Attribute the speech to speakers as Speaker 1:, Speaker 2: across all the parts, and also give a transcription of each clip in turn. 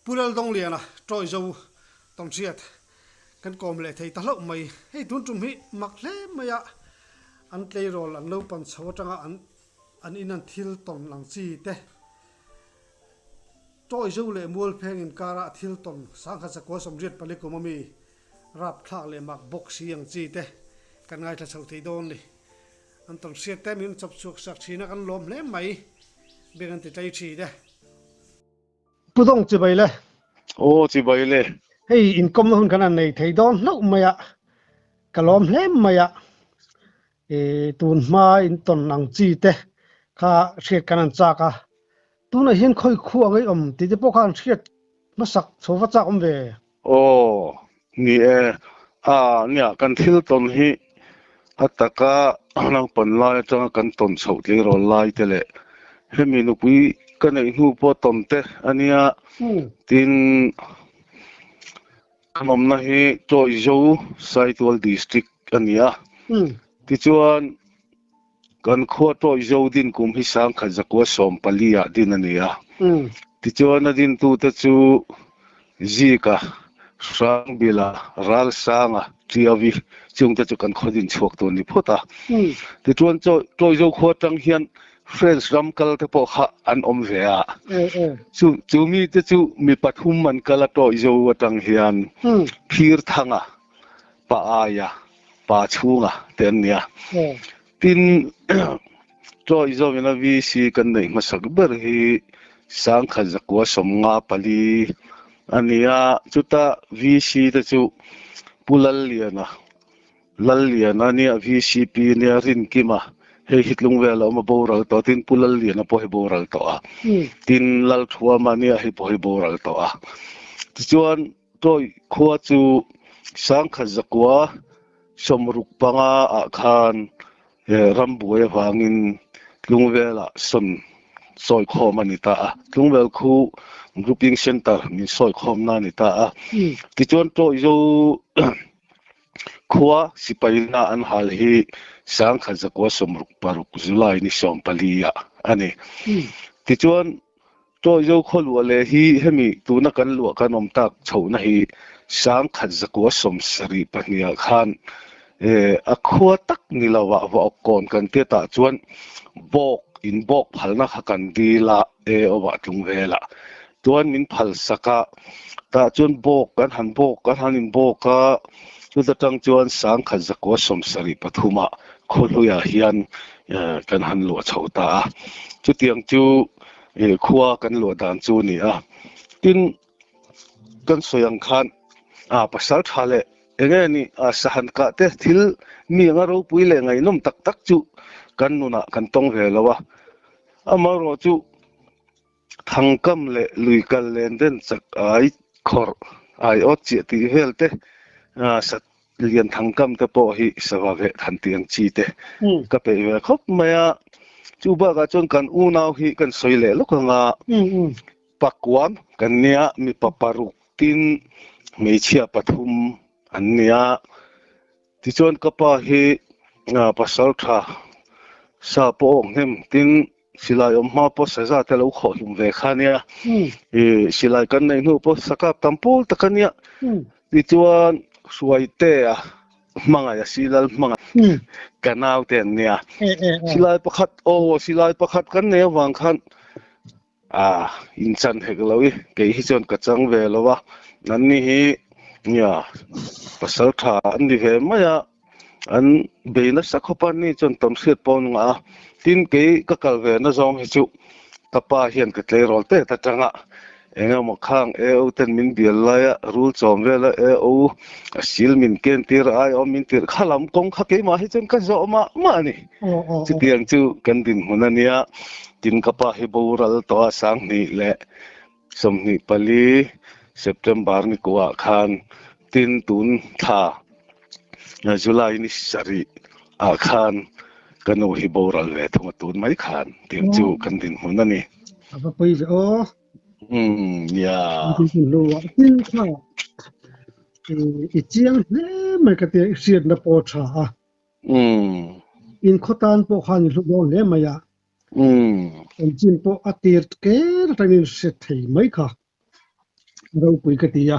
Speaker 1: Pural dong liana troi zo tong chiat kan kom le thei ta lo mai hei tun tum hi mak hle maya an tlei rol an lo pan chho tanga an in an thil ton lang chi te troi zo le mol pheng in kara thil ton sang kha sakwa som riat pali ko mami rap thak le mak box siang chi te kan ngai tha chho thei don ni an tong chiat te min chop chuak sak thina kan lom hle mai began te tai chi de pudong chi bai le
Speaker 2: Ô chị bấy lệ.
Speaker 1: hei income hun kana nei thei don lo maya kalom hle maya tun ma in ton ang chi te kha hriat kanan cha ka tuna hian khoi khu angai ti te pokhan hriat masak chowa cha ve
Speaker 2: Ô ni e nia kan thil ton hi ataka nang pon lai chang kan ton chho ti ro lai te le hemi nu pui kan ei nu po ton te ania tin kamam na hi choi zo saitwal district ania ti chuan kan kho choi zo din kum hi sang kha zakwa som palia din ania ti chuan din tu te chu zika sang bila ral sanga tiawi chung te chu kan khodin chuak to ni phota ti chuan choi zo kho tang hian friends ram kal te po kha an om ve a chu mi te chu mi pathum man kala to zo atang hian phir thanga pa aya pa chunga ten nia tin choi zo mina vi si kan nei masak ber hi sang kha zakwa som nga pali ania chuta VC te chu pulal liana nia VCP nia rin kima hei hitlung vela ma boral to tin pulal liana po he boral to a tin lal thua ma nia hi po he boral to a chuan toy khua chu sang kha zakwa somruk panga a khan rambuai wangin lungvela son soi khom ani ta a lungvel khu grouping center min soi khom na ni ta a ti chuan to zo khua sipaina an hal hi sang kha zakwa somruk paruk zulai ni som palia ani ti chuan to zo kholu le hi hemi tuna kan lu kan om tak chhona hi sang kha zakwa som sari pahnia khan a khua tak ni lawa wa kon kan te ta chuan bok in bok phalna kha kan dila owa tlung vela tuan min phal saka ta chuan bok kan han in boka chu ta tang chuan sang kha zakwa som sari pathuma kholuya hian kan han lo chhota chu tiang chu khua kan lo dan chu ni a tin kan soyang khan pasal thale enge ni sahan ka te thil mi nga ro pui le ngai nom tak tak chu kan nuna kan tong ve lawa amaro chu thangkam le luikal len den chak ai khor ai o chi ti helte sat lian thangkam te po hi sawa ve than tiang chi te ka pe ve khop maya chu ba ga chon kan u nau hi kan soile lokanga pakwam kan nia mi paparuk tin meichia pathum ania ti chon kapa hi pasal tha sa po ngem tin silai ma po saza te lo kho hum ve khania silai kan nei nu po sakap tampul takania ti chuan suai te manga ya silal manga kanau te nia silai pakhat kan ne wang khan inchan heglawi ke hi chon ka chang ve lowa nanni hi nya pasal tha an ni ve maya an beina sakhopan ni chon tam set pon nga tin ke ka kal ve na zom hi chu tapa hian ka tle rol te ta tanga enga mo khang o ten min bial la ya rul chom vela o sil min ken tir ai o min tir khalam kong kha ke ma hi chen ka zo ma ni chu tiang chu kan din hunania tin kapa hi boral to sang ni le som ni pali September ni kwa khan tin tun tha July ni sari khan kanu hi boral ve thong tun mai khan tim chu kan din hunani
Speaker 1: apa pui o
Speaker 2: ya
Speaker 1: lo wa tin kha chiang hle mai ka te siat na po tha in khotan po khan lu lo le maya en chin po atir ke ta min se thei mai kha đâu quý cái tia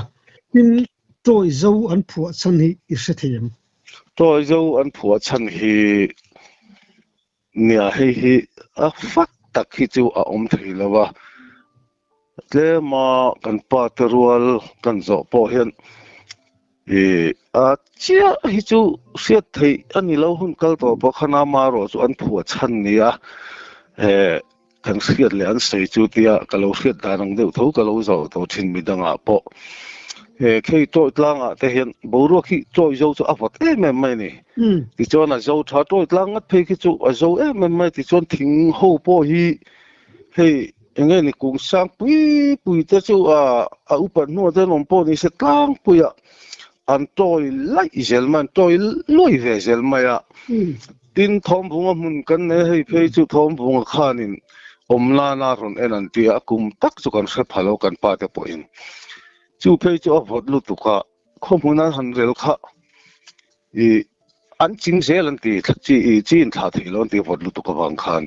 Speaker 1: tin trôi dâu ăn phụ chân hi sẽ thêm
Speaker 2: trôi dâu ăn phùa chân hi nia hi a phát tak hi chu a thei lawa tle ma kan pa terual kan zo po hian a chia hi chu siat thei ani lo hun kal to pa khana ma ro chu an phua chan nia e kan siat le an sei chu tia kalo siat darang deuh tho kalo zo to thin midanga po khei to tlanga te hian boru khi choi zo chu afat mai ni ti chon a zo tha to tlanga phei khi chu a zo mai ti chon thing ho po hi hei enge ni kung sang pui te chu a upan no te non po ni se tlang pui an toy lai zelman toy loi ve zelmaya tin thom bunga mun kan ne hei phei chu thom bunga khanin omla na ron enan tia kum tak chu kan se phalo kan pa te po in chu phei chu avot lu tu kha khomuna han rel kha i an ching zelan ti chi i chin tha thilon ti vot lu tu ka wang khan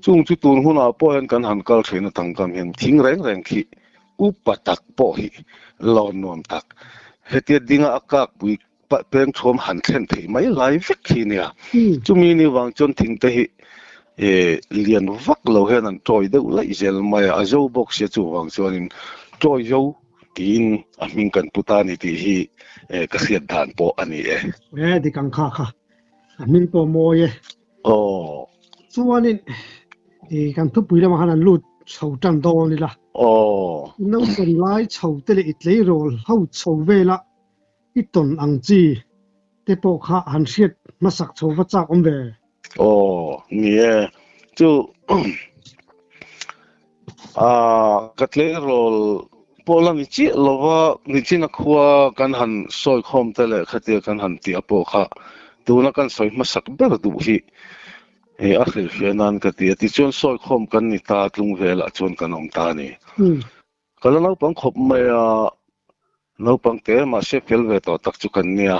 Speaker 2: chung chu tun huna po han kan han kal thina tangkam hian thing reng khi upatak po hi lon nom tak hetia dinga akak pui pa peng thom han thlen thei mai lai vek khi nia chumi ni wang chon thing te hi lian vak lo hen an toy deuh lai zel mai a zo box se chu wang chuanin toy zo tin a ming kan putani ti hi ka khiat dan po ani
Speaker 1: di kang kha kha min to mo ye chuanin kan thu pui lama hanan lut chho tan do ni la no ton lai chho te le itlei rol ho chho vela iton ang chi te po kha han siat masak chho wa chak om ve
Speaker 2: nie chu katle rol pola ni chi lova ni china khwa kan han soi khom tele khatia kan han ti apo kha tuna kan soi masak ber du hi a khil fianan ka ti ti chon soi khom kan ni ta tlung vela chon kan om ta ni kala no pang khop mai no pang te ma se fel ve to tak chu kan nia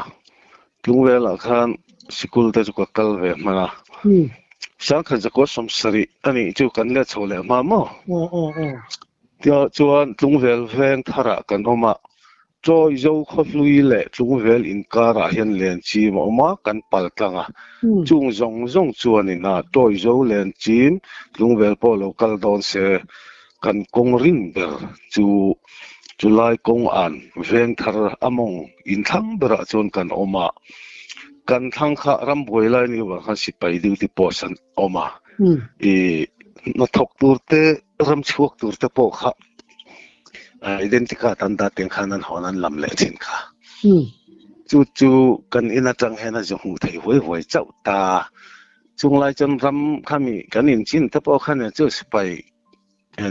Speaker 2: tlung vela khan sikul te chu ka kal ve mana sang khan ko som sari ani chu kan le chole ma mo tia chuan tlung vel veng thara kan oma choi zo kholui le tlung vel in kara hian len chi ma kan pal tlanga chung zong chuan ina toi zo len chin tlung vel po local don se kan kong ring ber July kong an veng thar among in thang bera chuan kan oma kan thang kha ram boilai ni wa khan sipai du ti posan oma na thok tur te ram chuak tur te po kha identika tan da teng khanan honan lam le chin kha chu kan ina chang hena jo hu thei hoi chau ta chung lai chan ram khami kan in chin te po khan chu sipai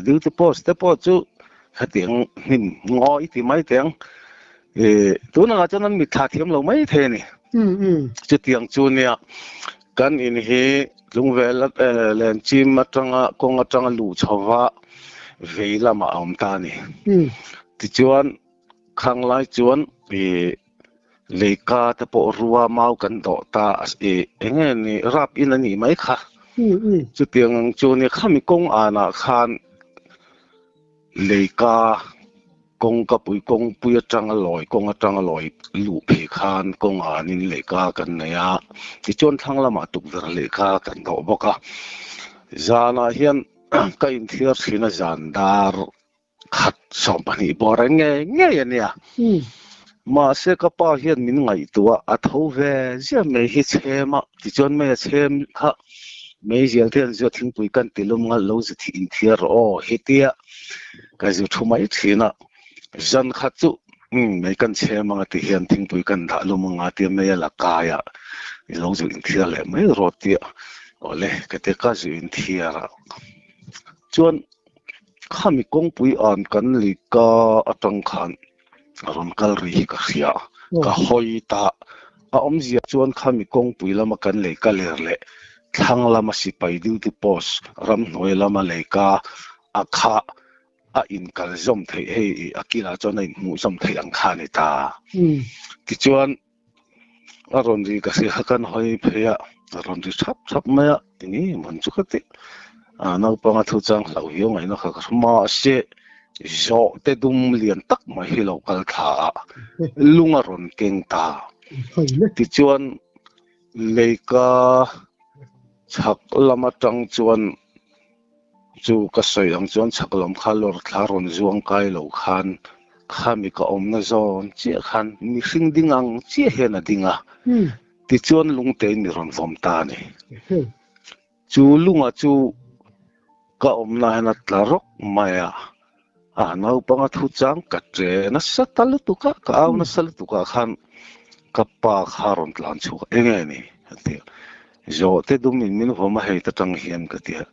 Speaker 2: du ti post te po chu hatiang nim ngoi ti mai teng tu na chan an mi tha thiam lo mai the ni chu tiang chu nia kan in hi lungvel len chim atanga kong atanga lu chawa veila ma om ta ni ti chuan khang lai chuan leika te po ruwa mau kan do ta enge ni rap in ani mai kha chu tiang chu ni khami kong ana khan leika kong ka kong pui atanga loi lu phe khan kong anin leika kan naya ti chon thang lama tuk ver leika kan do boka zana hian ka in thiar thina zandar khat sompani borang nge ania ma se ka pa hian min ngai tua a tho ve zia me hi chema ti chon me chem kha me zial thian zo thing pui kan tilum ngal lo zi thi in thiar hitia ka zu thumai thina zan khat chu me kan chema nga ti hian thing pui kan da lu manga ti me la kaya i lo zu in thiar le me ro tia ole ka te ka zu in thiara chuan khami kong pui an kan li ka atang khan ron kal ri ka khia ka hoi ta a om zia chuan khami kong pui lama kan le ka ler le thang lama si pai du ti pos ram noi lama le ka akha a in kal zom thei hei akila chon ai mu zom thei ang kha ni ta ti chuan a ron ri ka si hakan hoi pheya ron ri chap maya ni man chu khati nau panga thu chang lau hiyo ngai no kha ma se zo te dum lian tak mai hi lo kal tha lunga ron keng ta
Speaker 1: hay le
Speaker 2: ti chuan leika chak lama tang chuan chu ka soi ang chuan chak lam kha lor thla ron zuang kai lo khan khami ka om na zon chi khan mi hring ding ang chi hen a dinga ti chuan lung te ni ron vom ta ni
Speaker 1: hay
Speaker 2: chu lunga chu ka om na hena tlarok maya nau panga thu chang ka tre na sa talu tu ka aw na sal tu ka khan ka pa kharon tlan chu enge ni ati zo te dum min voma hei ta tang hian ka tia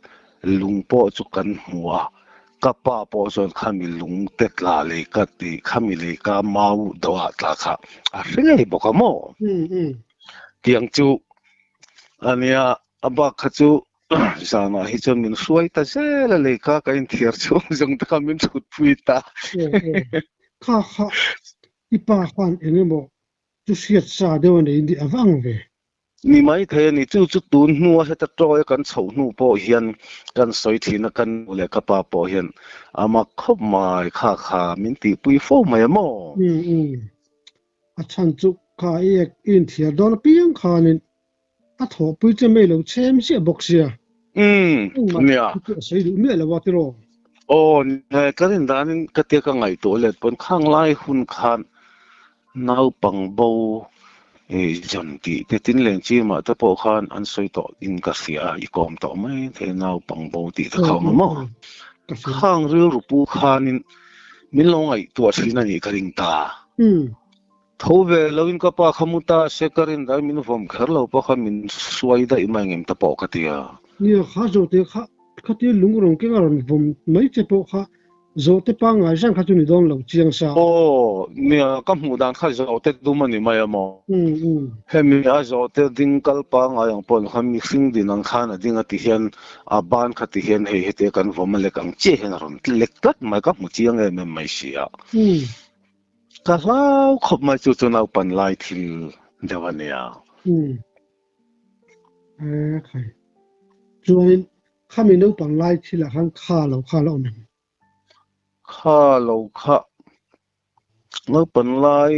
Speaker 2: lung po chu kan huwa ka pa po zon khami lung te tla le ka ti khami le ka mau dawa tla kha a ringai boka mo tiang chu ania aba kha chu sana hi chon min suai ta zela le ka in thiar chu jong ta min thut pui ta
Speaker 1: kha kha ipa khan enemo chu siat sa de wan indi awang ve
Speaker 2: ni mai the ni chu chu tun hnuwa heta troi kan chho hnu po hian kan soi thina kan le ka pa po hian ama khop mai kha kha min ti pui fo mai mo
Speaker 1: a chan chu kha ek in thia don piang khanin a tho pui che me lo chem se boxia
Speaker 2: nia
Speaker 1: sei du me la wa tiro
Speaker 2: ne karin danin ka te ka ngai to le pon khang lai hun khan nau pang bo jon ti te tin len chi ma ta po khan an soi to in ka sia I kom to mai the nau pang bo ti ta khau mo khang ru ru pu khanin min lo ngai to thina ni karing ta tho ve lovin ka pa khamuta se karin da min vom khar lo pa kha min suai da ima ngem ta po ka tia
Speaker 1: ni kha zo te kha te lung rong ke ngaron vom mai che po kha zo te pa ngai sang kha chu ni don lo chiang sa
Speaker 2: nia ka mu dan kha zo te du mani mai mo hemi a zo te ding kal pa nga yang pon kham mi sing din ang khana ding ati hian a ban kha ti hian hei hete kan vom le kang che hen ron lek tat mai ka mu chiang e me mai sia ka lau khop mai chu chu nau pan lai thil dewania
Speaker 1: khai chuan khami no pang lai thila khan kha lo nem
Speaker 2: kha lo kha nau pan lai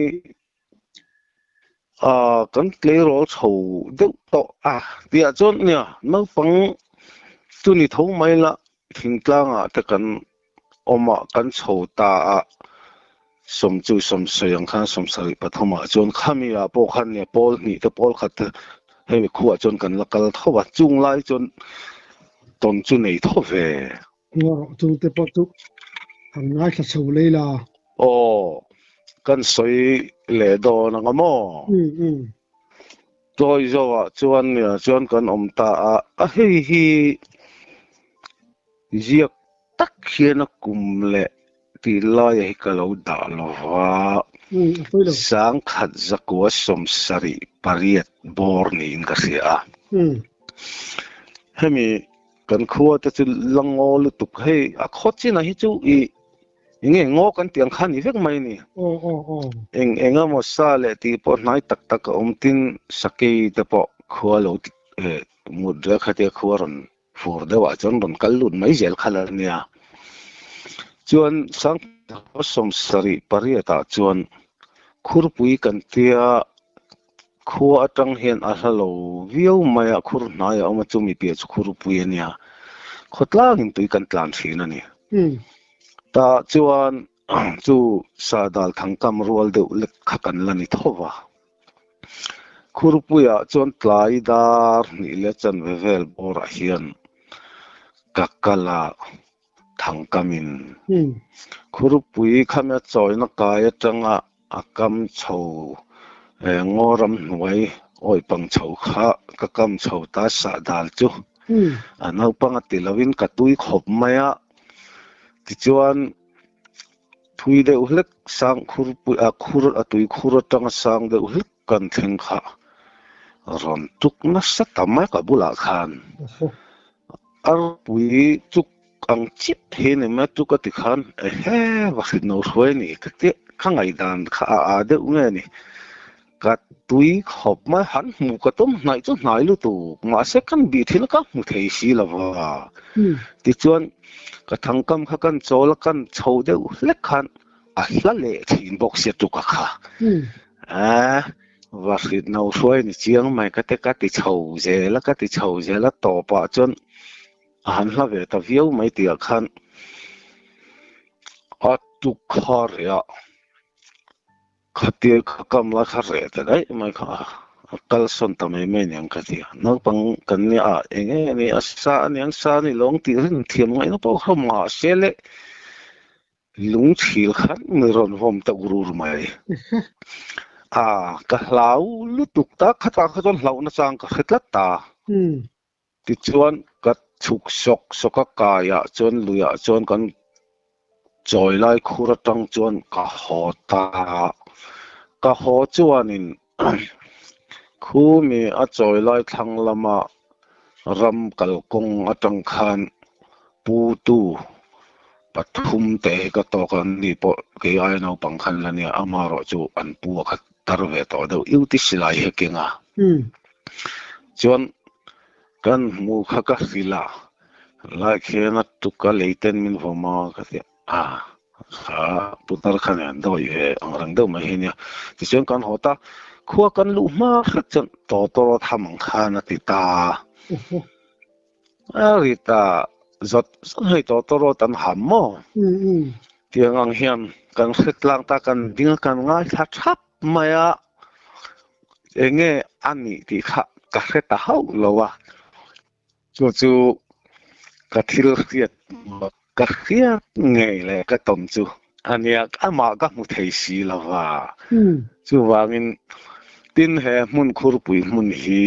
Speaker 2: kan tle ro chho de to tia chon nia nau pang chu ni tho mai la thing tlanga te kan oma kan chho ta som chu som soyang khan som sari pathoma chon khami a po khan ne pol ni te pol khat hemi khuwa chon kan lakal thowa chung lai chon ton chu nei tho ve
Speaker 1: chung te po tu han ngai kha chho leila
Speaker 2: kan soi le do na ngamo toy zo chuan nia chuan kan om ta a hi ziak tak hian a kum le ti lai hi ka lo da lo wa sang khat zakwa som sari pariat bor ni in ka sia hemi kan khuwa ta chu lango lu tuk hei a khochi na hi chu inge ngo kan tiang khan ni vek mai ni enga mo sa le ti po nai tak tak tin sakei te po khuwa lo mudra khate khuwa ron for de wa chon ron kalun mai zel khalar nia chuan sang som sari pariata chuan khurpui kan tia khuwa atang hian a halo viau maya khur naya oma chumi pe chu khurpui ania khotlang in tui kan tlan thina ni ta chuan chu sadal thangkam rual de lek khakan lani thowa khurpuya chuan tlai dar ni le chan vevel bor a hian kakala thangkamin khurpui khamya choina kaya tanga akam chho ngoram nuai oi pang chho kha kakam chho ta sadal chu anau panga tilawin katui khop maya ti chuan thui de uhlek sang khurpui khur atui khur tanga sang de uhlek kan theng kha ron tuk na sa tamai ka bula khan ar pui tuk ang chip he ne ma tuk ati khan he vasit no hoi ni kate khangai dan kha a de unge ni cả túi hộp mà hắn mù cả tôm này chút này luôn tụ mà sẽ căn bị thì nó các một thế gì là vào thì chuan cái thằng cầm khắc căn chỗ là căn châu đều lách khăn là lệ thì bốc xếp tụ cả và khi nào xuôi thì chiang mày cái châu dễ là tổ bạ chuan hắn là về ta viêu mấy tiệc khăn tu khó rồi khatiya kamla khare ta dai mai kha kal son ta mai mai nyang khatiya no pang kan ni enge ni asa nyang sa ni long ti rin thiam ngai no po khama sele lung thil khan mi ron hom ta urur mai ka hlau lu tuk ta khata khaton hlau na chang ka khetlat ta ti chuan ka chuk soka kaya chon luya chon kan choi lai khura tang chuan ka hota ka ho chuanin khu mi a choi lai thlang lama ram kal kong atang khan pu tu pathum te ka to kan ni po ke ai no pang khan la ni amaro chu an pu kha tarve to do yuti silai hekinga chuan kan mu kha ka sila lai khena tu ka leiten min voma ka se putar khan an do ye angrang do ma hinia ti chuan kan hota khua kan lu ma khat chan to thamang khana ti ta rita zot hei to tan ham mo tiang ang hiam kan khetlang ta kan ding kan ngai tha thap maya enge ani ti kha ka kheta hau lowa chu ka thil khiat ka khiat ngei le ka tom chu ania ama ka mu thei si lawa chu wangin tin he mun khur pui mun hi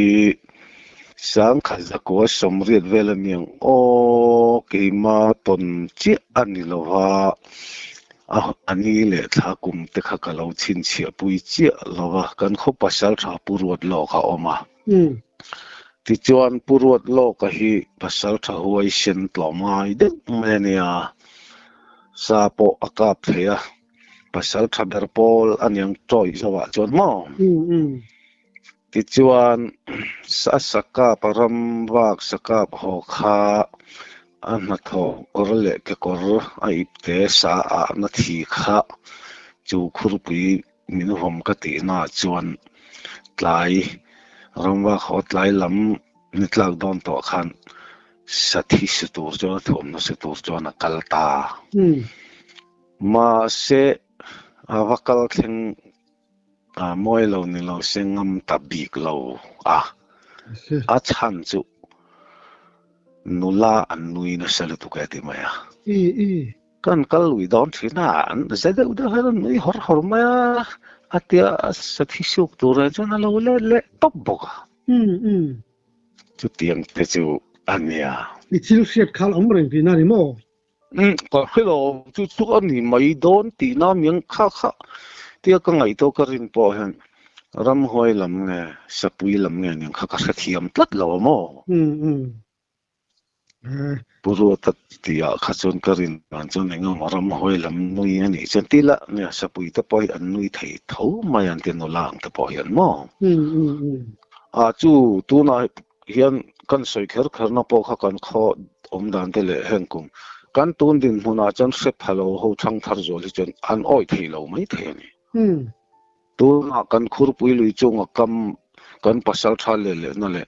Speaker 2: sang khaza ko somriat velaniang o keima ton chi ani lawa ani le thakum te kha ka lo chin chia pui chi lawa kan kho pasal tha purwat lo kha oma ti chuan purwat lo ka hi pasal tha huai sen tlomai de menia sapo akap thea pasal tha berpol aniang choi zawa chon mo ti chuan saka param wak saka ho kha na tho orle ke kor ai te sa na thi kha chu khurpui min hom ka ti na chuan tlai ramwa khot lai lam nitlak don to khan sathi situr jo thom na situr jo na kalta ma se avakal theng moi lo ni lo sengam tabik lo chan chu nula anui na salutu ka ti maya kan kalui don thina an zeda uda haran nui hor maya atia sathi suk tur jo na lo le top boka chu tiang te chu ania
Speaker 1: itil siat khal omreng pi na ni mo
Speaker 2: ko hello chu ani mai don ti na miang kha tia ka ngai to ka rin po han ram hoi lam nge sapui lam nge ning kha ka thiam tlat lo mo puru tat tia kha chon ka rin an chon ning ram hoi lam nui ani chen tila ne sapui ta poi an nui thei tho mai an ten no lang ta po hian mo chu tu na hian kan soi kher na po kha kan kho om dan te le hen kum kan tun din huna chan se phalo ho thang thar zo li chen an oi thei lo mai the ni tu na kan khur pui lui chung kam kan pasal tha le na le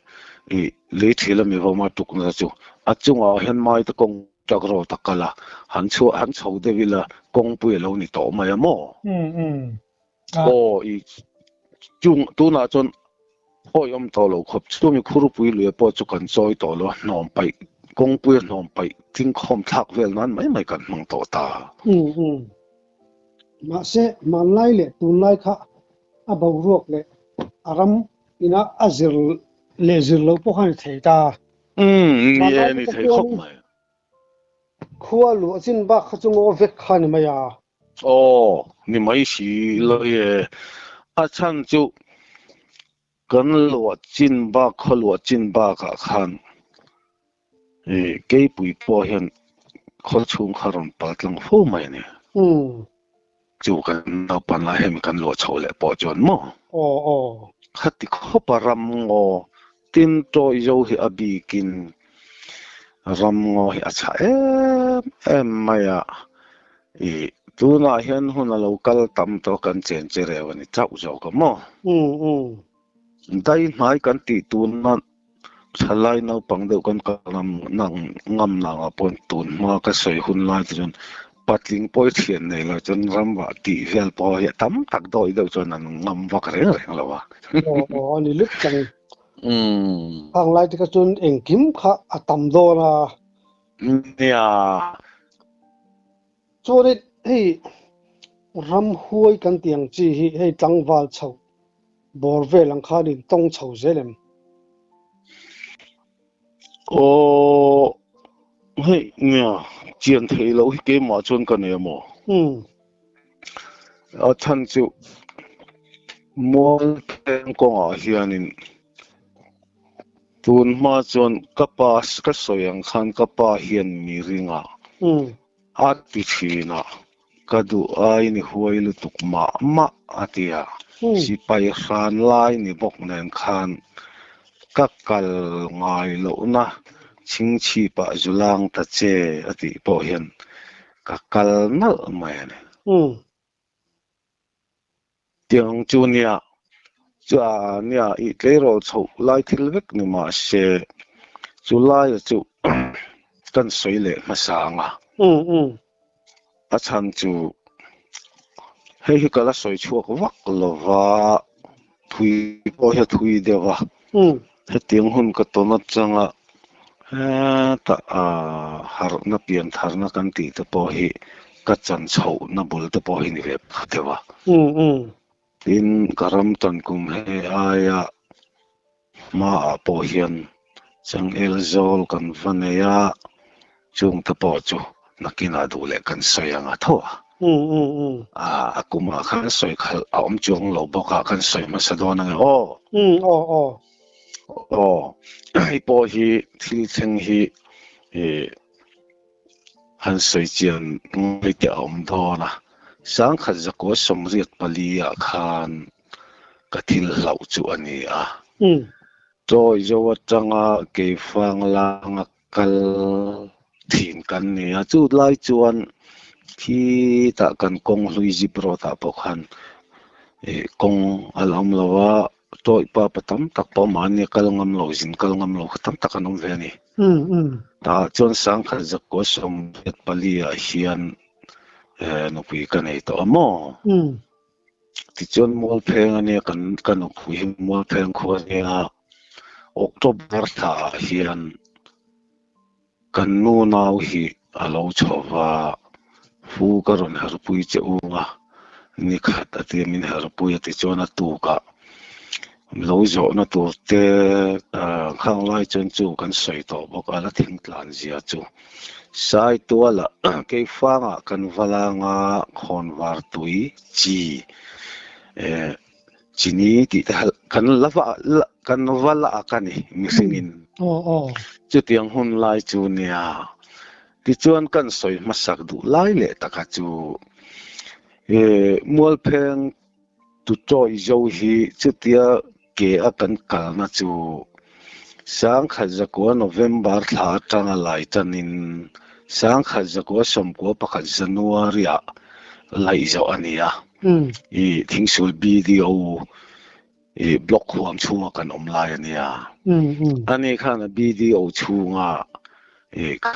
Speaker 2: le thila mi ho ma tuk na chu achunga hen mai ta kong chakro takala han chho de vila kong pui lo ni to mai mo i chung tu na chon hoi om to lo khop chu mi khur pui lui po chu kan choi to lo nom pai kong pui nom pai ting khom thak vel nan mai kan mang to ta
Speaker 1: ma se man lai le tun lai kha abau ruak le aram ina azir le zir lo po khan thei ta
Speaker 2: ni thei khop mai
Speaker 1: khua lu chin ba khachungo vek khan ma ya
Speaker 2: ni mai si lo ye chan chu kan lo chin ba kholo chin ba ka khan ke pui po hian khol chung kharon patlang fo mai ne chu kan no pan la hem kan lo chho le po chon mo
Speaker 1: oh
Speaker 2: khati kho param ngo tin to zo hi abikin ram ngo hi acha em maya i tuna hian hun a local tam to kan chen cherewani chau zo ka mo dai mai kan ti tuna thalai no pangdeu kan kalam nang ngam nanga pon tun ma ka soi hun lai chon patling poi thian nei la chon ramba ti vel po ya tam tak doi deuh chon an ngam vak reng reng lawa
Speaker 1: ani lut chang
Speaker 2: um
Speaker 1: ang lai ka chun eng kim kha atam do na
Speaker 2: nia
Speaker 1: chore hei ram huai kan tiang chi hi hei tlangwal chho bor ve lang kha din tong chho zelem
Speaker 2: o hei nia chian thei lo hi ke ma chon kan e mo a than chu mol pen ko a hianin tun ma chon kapas ka soyang khan kapa hian mi ringa at pi thina kadu ai ni huai lu tuk ma atia si pai khan lai ni bok nen khan kakal ngai lo na ching chi pa zulang ta che ati po hian kakal na mai ne tiang chu nia cha nia I tlero chho lai thil vek ni ma se chu lai chu kan soile ma sanga a chan chu hei hi kala soi chuak vak lova thui po he thui dewa he tiang hun ka to na changa ta har na pian thar na kan ti te po hi ka chan chho na bul te po hi ni ve dewa tin karam tan kum he aya ma po hian chang el zol kan vaneya chung te po chu nakina du le kan soyanga thoa akuma khan soi khal aom chung lo boka kan soi ma sadona ai po hi thil cheng hi e han soi chian ngai te om thona sang khat zako somriat palia khan kathil hlau chu ani a troi zo changa ke fang langa kal thin kan ni a chu lai chuan khi ta kan kong hlui ji pro ta po khan kong alam lawa troi pa patam tak pa mani kal ngam lo jin kal ngam lo khatam tak anom ve ni ta chon sang khat zako somriat palia hian no pui kan ei to amo ti chon mol pheng ani kan pui mol pheng kho nia October tha hian kan nu nau hi alo chowa fu karon har pui che unga ni khat ati min har pui ati chona tu ka lo zo na tu te khang lai chon chu kan soi to bok ala thing tlan zia chu sai tu ala ke fanga kan valanga khon war tui chi chini ti kan lava kan vala akani misingin chu tiang hun lai chu nia ti chuan kan soi masak du lai le taka chu mual pheng tu choi zo hi chu tia ke a kan kal na chu sang khat zako November thla tanga lai tanin sang khat zako som ko pakhat January a lai zo ania I thingsul video block huam chunga kan omlai ania ani khana video chunga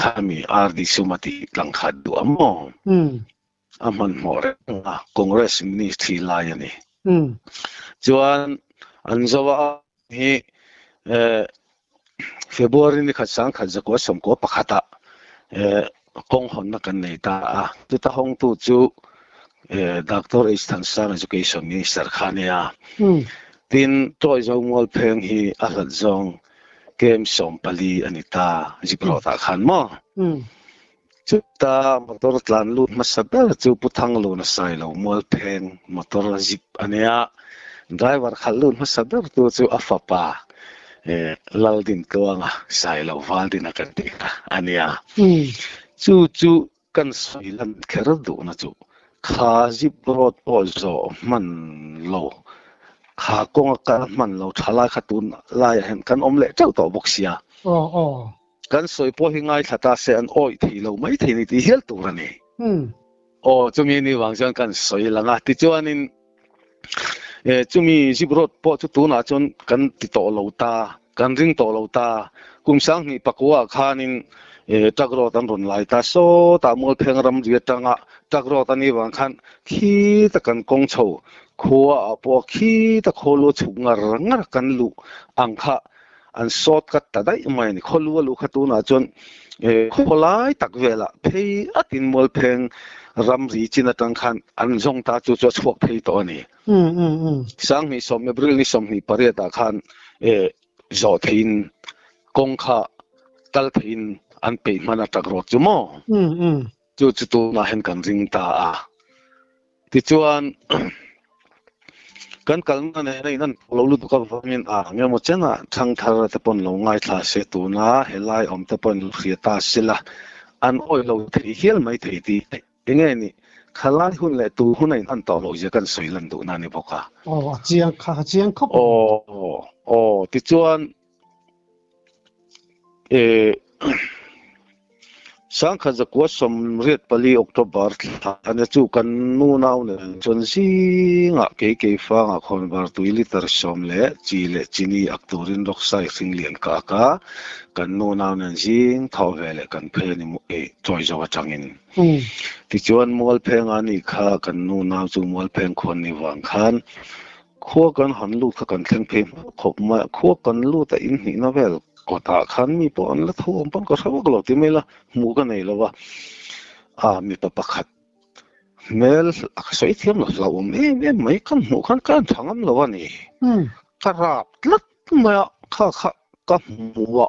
Speaker 2: khami ardi sumati langkhat du amo aman more congress ministry lai ani chuan anzawa hi February ni khatsang khadzako somko pakhata kong hon na kan nei ta tu ta hong tu chu Dr. Istan San Education Minister khania tin toy zo mol pheng hi a hlat zong kem som pali anita jipro ta khan mo chuta motor tlan lut masaber chu puthang lo na sai lo mol pheng motor jip ania driver khalun masaber tu chu afapa laldin kawanga sai lo valdin akatika ania chu kan soilan kher du na chu kha zip rot o zo man lo kha kong ka man lo thala khatun lai hen kan omle chau to boxia
Speaker 1: oh
Speaker 2: kan soi po hi ngai thata se an oi thi lo mai thi ni ti hel tu rani o chumi ni wang jan kan soi langa ti chuanin chumi zip rot po chu tu na chon kan ti to lo ta kan ring to lo ta kum sang ni pakwa khanin tagro tan ron lai ta so ta mol pheng ram ri tanga tagro tani wang khan khi ta kan kong chho khuwa po khi ta kholo chungar ngar kan lu angkha an sot kat ta dai mai ni kholu lu khatuna chon kholai tak vela phei atin mol pheng ram ri china tang khan an zong ta chu chu chhuak phei to ani sang mi som april ni som ni pare ta khan zo thein kong kha tal thein an pe mana tak ro chu mo chu chu tu na hen kan ring ta a ti chuan kan kalna nei nan lo lu ka vamin a nge mo chena thang thar te pon lo ngai thla se tu na helai om te pon khria ta sila an oi lo thei hial mai thei ti nge ni khalai hun le tu hunai an to lo je kan soilan du na ni boka
Speaker 1: chiang khop
Speaker 2: ti chuan sang kha za ko som riat pali october ana chu kan nu nau ne chon si nga ke fa nga khon bar tu liter som le chi le chini akturin rok sai sing lian ka kan nu nau ne jing thaw ve le kan phe ni mu choi zo changin ti chuan mol pheng ani kha kan nu nau chu mol pheng khon ni wang khan khuwa kan han lu kha kan thleng phe khop ma khuwa kan lu ta in ni na vel ko ta khan mi pon la thum pon ko sawa glo ti mela mu ka nei lo wa mi pa pakhat mel aksoi thiam lo la mai kan mu kan thangam lo wa ni karap tlat ma kha ka mu wa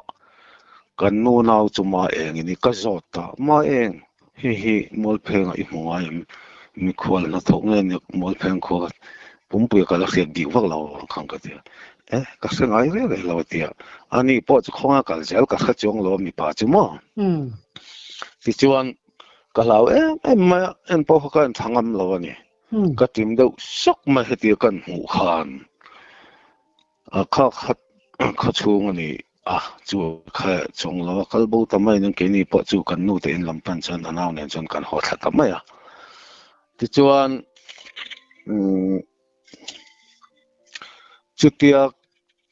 Speaker 2: kan nu nau chu ma eng ni ka zota ma eng hi mol pheng I mu ai mi khwal na thok nge ni mol pheng khwa pumpui ka la khia di wa lo khang ka ti ka se ngai re lo tia ani po chu khonga kal zel ka kha chong lo mi pa chu mo ti chuan ka lau ma en po kha kan thangam lo ani ka tim deuh sok ma heti kan hu khan kha chung ani chu kha chong lo kal bo tamai nang ke ni po chu kan nu te in lampan chan anaw nen chon kan ho tha tamai ti chuan chutia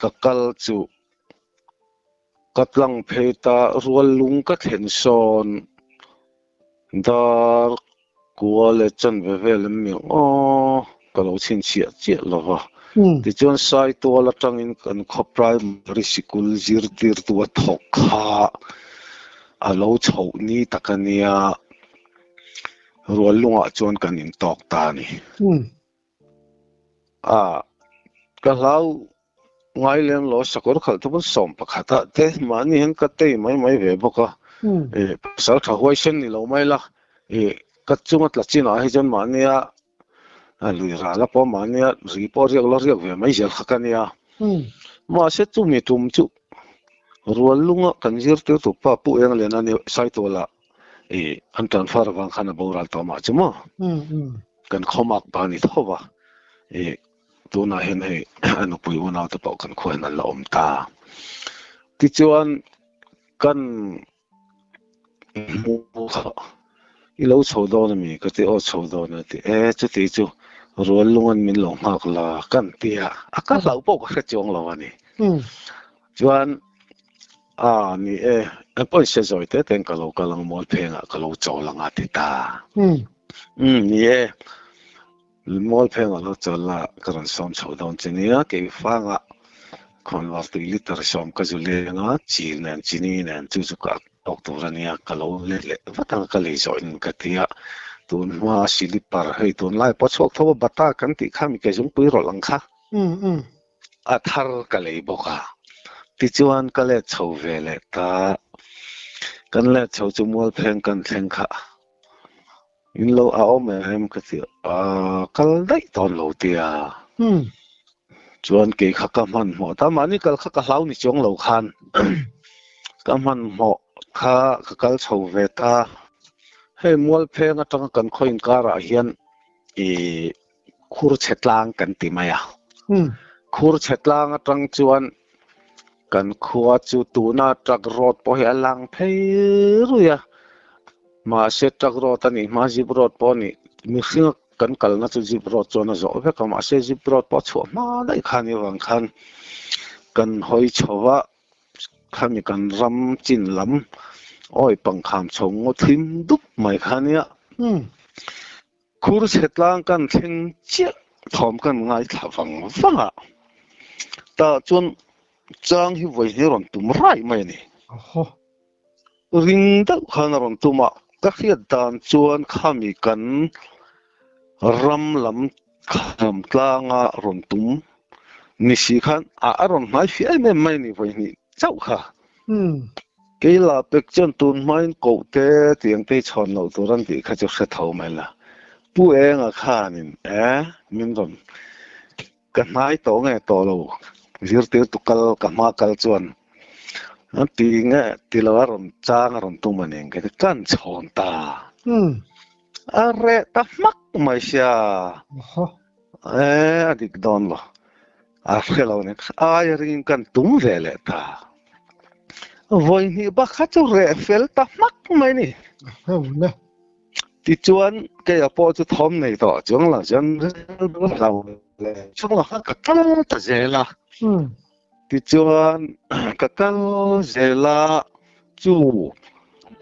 Speaker 2: kakal chu katlang pheta rual lung ka thlen son dar kuale chan ve vel mi kalo chin chia lo wa ti chuan sai to la tangin kan kho primary school zir tir tu a thok kha a lo chho ni takania rual lunga chuan kan in tok ta ni ka lau ngai lem lo sakor khal tu som pakhata te mani hen ka te mai ve boka sal tha huai sen ni lo mai la ka chunga tla china hi jan mania lui ra la po mania ri po riak lo riak ve mai zel khakania ma se chu mi tum chu rual lunga kan zir te tu pa pu eng le na ni sai to la an tan far wang khana boral to ma chuma kan khomak ba ni thowa tu na hen he anu pui una ta pau kan khoen an la om ta ti chuan kan mu kha I lo chho do na mi ka te o chho do na ti chu ti chu rual lungan min lo ngak la kan tia ka lau po ka chong lo ani chuan ni pon se zoi te ten ka lo ka lang mol phenga ka lo chaw langa ti ta ni mol phenga lo chaw la karan som chho don chinia ke fanga kon wa tu liter som ka ju le nga chi nen chini nen chu chu ka tok tu rania ka lo le watang ka le zo in ka tia tun ma silipar hei tun lai po chok tho bata kan ti khami ke jung pui ro lang kha a thar ka le boka ti chuan ka le chho ve le ta kan le chho chu mol pheng kan thleng kha in lo a om em ka ti kal dai ton lo tia chuan ke kha ka man mo ta mani kal kha ka hlau ni chong lo khan ka man mo kha kal chho ve ta he mol pheng atang kan khoin kara hian khur chetlang kan ti maya khur chetlang atang chuan kan khua chu tuna truck road po hi alang phei ruya ma se truck road ani ma jeep road po ni mi singa kan kalna chu jeep road chona zo ve kama se jeep road po chu ma lai khani wang khan kan hoi chowa khami kan ram chin lam oi pangkham chong ngo thim dup mai khania khur chetlang kan thing chia thom kan ngai thawang wanga ta chun chang hi voi ni ron tum rai mai ni ring da khana ron tuma ka khia dan chuan khami kan ram lam kham tlanga ron tum ni si khan a ron mai fi ai mai ni voi ni chau kha cái là bậc chân tuân mai cổ tế tiếng tây chọn lẩu tu ran thì khai cho thầu mai là bu em à khanin mình rồi cái mai tổ nghe tổ lẩu giờ tiêu tụ cái ma cái chuan nó nghe thì là rồi trang rồi tu mình cái căn chọn ta re ta mắc mai xia adik don lo re lo ne ai ring căn tum về lệ ta voi ni ba kha chu re fel ta mak mai ni ti chuan ke a po chu thom nei to chung la jan lau le chung la ka kal ta zela ti chuan ka kal zela chu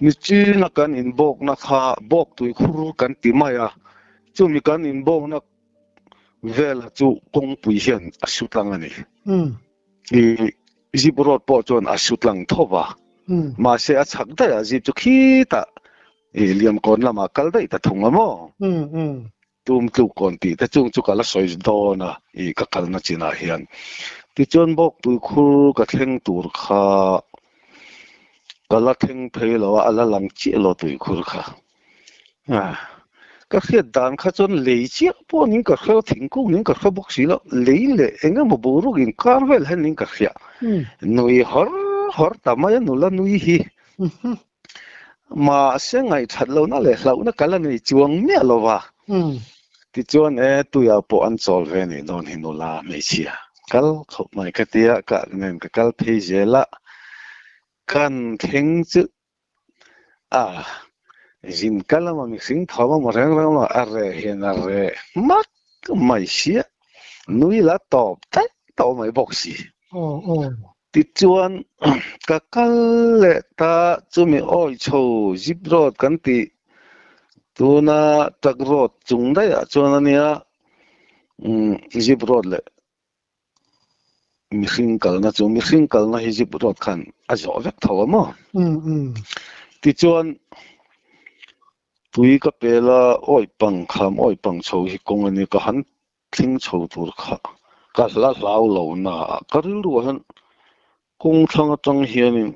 Speaker 2: mi chi na kan in bok na kha bok tui khur kan ti maya chu mi kan in bok na vela chu kong pui hian a sutlang ani jeep road po chuan a sutlang thowa ma se a chak da jeep chu khi ta liam kon lama kal dai ta thunga mo tum tu kon ti ta chung chu kala soi do na ka kal na china hian ti chuan bok tu khur ka thleng tur kha kala theng phei lo ala lang chi lo tu khur kha ka khiat dan kha chon lei chi po ning ka khau thing ku ning ka kha bok si lo lei le enga mo buru in carvel han ning ka khia nui hor tamaya nula nui hi mà sẽ ngày thật lâu nó lại lâu nó cái là này chuông mẹ lo va thì chuông tụi à bộ ăn chol về này don hin la mấy chia kal khẩu mai cái tia cả nên cái kal thấy dễ la kan theng chứ jin kala mà mình sinh thọ mà rang mà hiện mắc mai chia nuôi là top đấy top mai bốc xì ti chuan ka kal le ta chumi oi cho zip road kan ti tuna truck road chung dai a chuan ania zip road le mi kal na hi zip road khan a zo vek thaw mo ti chuan tui ka pela oi pang kham oi pang cho hi kong ani ka han thing cho tur kha ka la lau lo na ka ru ru han kung thang atang hianin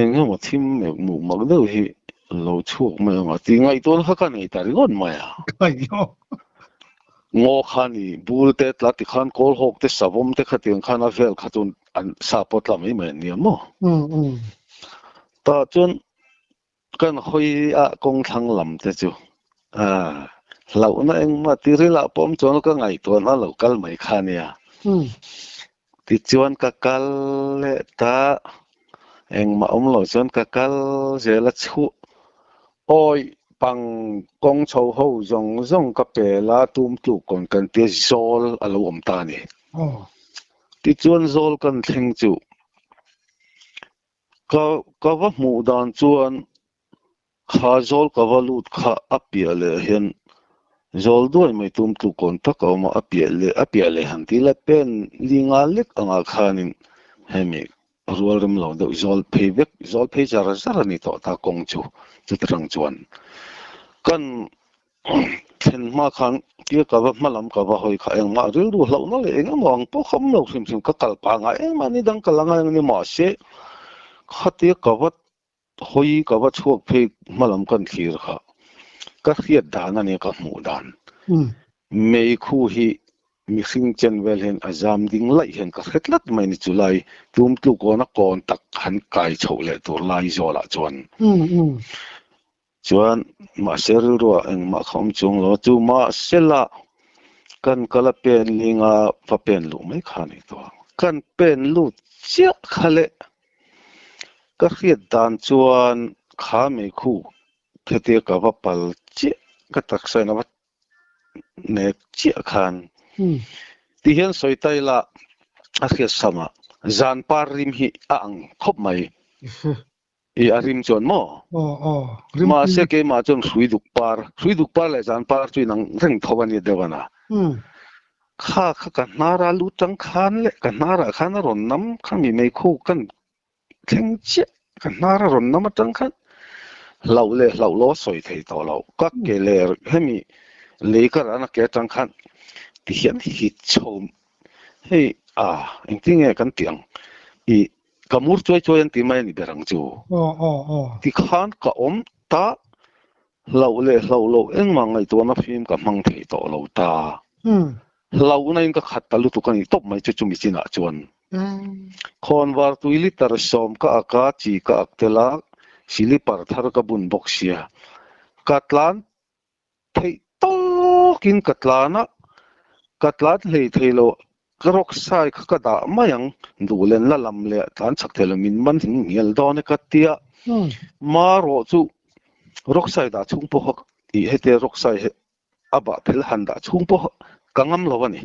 Speaker 2: engha ma thim me mu mag deuh hi lo chuak mai anga ti ngai ton kha kan ei tar gon mai ngo khani bul te tla ti khan kol hok te savom te khatin khana vel khatun an sapot la mai mai ni mo ta chun kan hoi a kong thang lam te chu lo na eng ma ti ri la pom chon ka ngai ton a lo kal mai khania ti chuan ka kal le ta eng ma lo chuan ka kal zela chu oi pang kong chho ho zong ka pe la tum tu kon kan te zol alo om ta ni ti chuan zol kan thleng chu ka va mu dan chuan kha zol ka va lut kha apia le hian zol duai mai tum tu kon ta ka ma apia le han ti la pen linga lek anga khanin hemi rual rim lo de zol phei zara ni to ta kong chu trang chuan kan then ma khan ti ka va malam ka va hoi kha eng ma ril du hlo na le eng mong po khom lo sim ka kal pa nga eng ma ni dang kalanga ni ma se khati ka va hoi ka va chuak phei malam kan thlir kha ka khiat dan ani ka mu dan mei khu hi mi hring chen vel hen azam ding lai hen ka khetlat mai ni chulai tum tu ko na kon tak han kai chho le tur lai zola chuan chuan ma seru ro eng ma khom chung lo chu ma sela kan kala pen linga pa pen lu mai khani to kan pen lu chia khale ka khiat dan chuan kha me khu khete ka va pal chi ka taksai na ne chi khan ti hian soi tai la a khiat sama zan par rim hi ang khop mai i arim chon mo ma se ke ma chon sui duk par le zan par chui nang reng thawani dewana kha ka nara lu tang khan le ka nara khan ron nam khami mai khu kan theng chi ka nara ron nam tang khan lau le lau lo soi thei to lo ka ke le hemi le ka ana ke tang khan ti hian hi chom hei eng tinge kan tiang i kamur choi choi an ti mai ni berang chu ti khan ka om ta lau le lau lo eng ma ngai to na phim ka mang thei to lo ta lau na in ka khat ta lu tu kan i top mai chu chu mi china chuan khon war tu liter som ka aka chi ka aktela silipar thar ka bun boxia katlan thei to kin katlana katlat hlei theilo karok sai ka da mayang dulen la lam le tlan chak thelo min man hing ngel don ka tia maro chu rok sai da chung po hok i hete rok sai aba phel han da chung po kangam lowani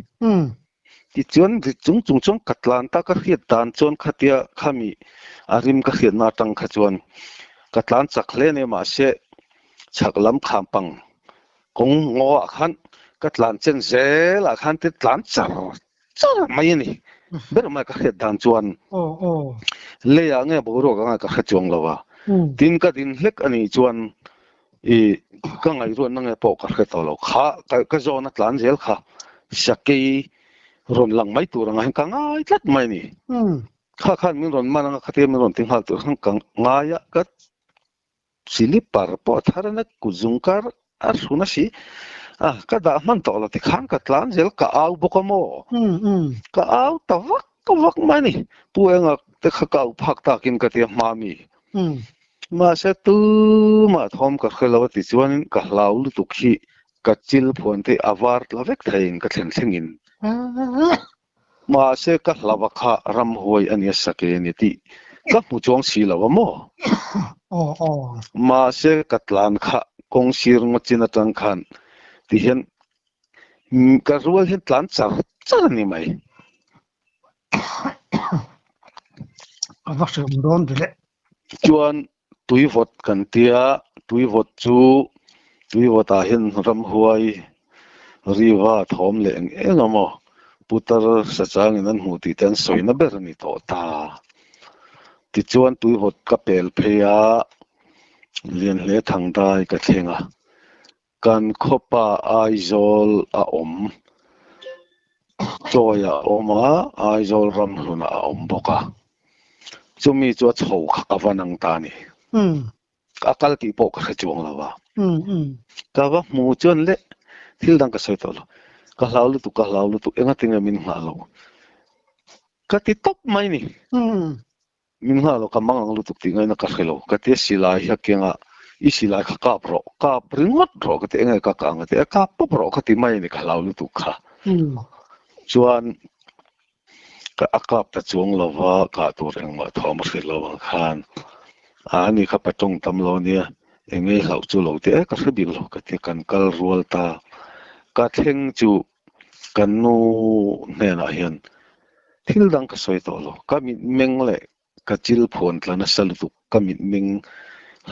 Speaker 2: ti chuan ri chung katlan ta ka khiat dan chon khatia khami arim ka khiat na tang kha chuan katlan chakhle ne ma se chaklam khampang kong ngo khan katlan chen zel a khan te tlan char mai ni ber ma ka khiat dan chuan le ya nge bo ro ka kha chong lawa tin ka din hlek ani chuan i ka ngai ro na nge po ka kha to lo kha ka zona tlan zel kha sakei ron lang mai tur nga ka ngai tlat mai ni kha khan min ron mana kha te min ron ting hal tur khang kang ngaya ka silipar po tharana kuzungkar asuna si ka da man to lo ti khan ka tlan zel ka au bokamo ka au tawak kawak mai ni puenga te kha ka phak ta kin ka te mami ma se tu ma thom ka khelo ti chuan ka hlau lu tu khi ka chil phon te avar lavek thain ka thlen thengin ma se ka hlawa kha ram hoi ania sake ni ti ka mu chong si lawa mo ma se katlan kha kong sir ngo china tang khan ti hian ka rual hian tlan char ni mai
Speaker 1: avak se don bile
Speaker 2: chuan tui vot kan tia tui vot chu tui vota hian ram huai riwa thom le engamo putar sa chang in an mu ti ten soina ber ni to ta ti chuan tui vot ka pel pheya lian hle thang dai ka thenga kan khopa aizol a om choya oma aizol ram hluna a om boka chumi chu chho kha vanang ta ni akal ki po ka chuang lawa ka wa mu chon le thil dang ka soi to lo ka hlau lu tu enga tinga min nga lo ka ti top mai ni min nga lo ka mangang lu tu ti ngai na ka khelo ka te silai ha kenga i silai kha ka pringot ro ka te enga ka nga te ka pop ro ka ti mai ni ka hlau lu tu kha chuan ka akap ta chuang lova ka tu reng ma thom khelo khan ani kha patong tam lo nia engei hlau chu lo te ka hrebil lo ka te kan kal rual ta ka theng chu kan nu ne na hian thil dang ka soi to lo ka mi meng le ka chil phon tlana sal tu ka mi meng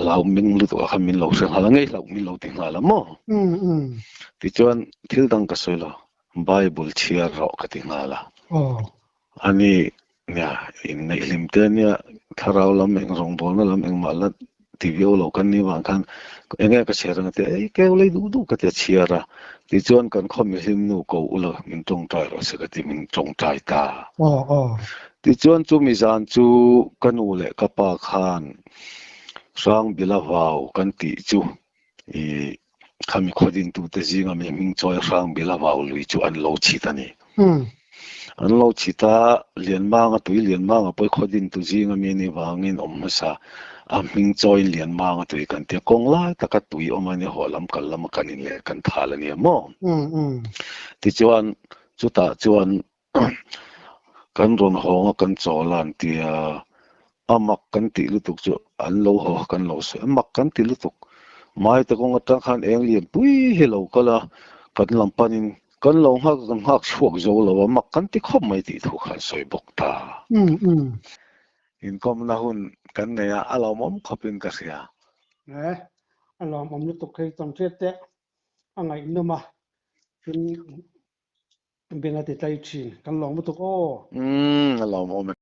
Speaker 2: lau meng lu to ka min lo se hala ngei lau mi lo ting hala mo ti chuan thil dang ka soi lo bible chia ro ka ting hala ani nya in nei lim te nya tharau lam eng rong bol na lam eng mala tv lo kan ni wa kan enge ka cherang te ei ke le du ka te chiara ti chuan kan khom him nu ko ulo min tong tai ro se ka ti min tong tai ta ti chuan chu mi zan chu kanu le ka pa khan sang bilavau kan ti chu i khami khodin tu te jinga me ming choi sang bilavau lui chu an lo chi ta ni an lo chi ta lian ma nga tui lian ma nga poi khodin tu jinga me ni wangin om sa mình join liền mang tụi kan tia kong lai ta ka tui omani holam kalam kanin le kan thala ni mo ti chuan chuta chuan kan ron honga kan cholan tia amak kan ti lutuk chu an lo ho kan lo se amak kan ti lutuk mai ta kong atang khan eng lian pui hello kala kan lampanin kan lo kan hak chuak zo lo amak kan ti khom mai ti thu khan soi bok ta in kom na hun kan ne ya alo mom khopin ka sia
Speaker 1: alom om lu tuk kai tong chet te angai numa tin benga te tai chin kan long mu tuk o
Speaker 2: alo mom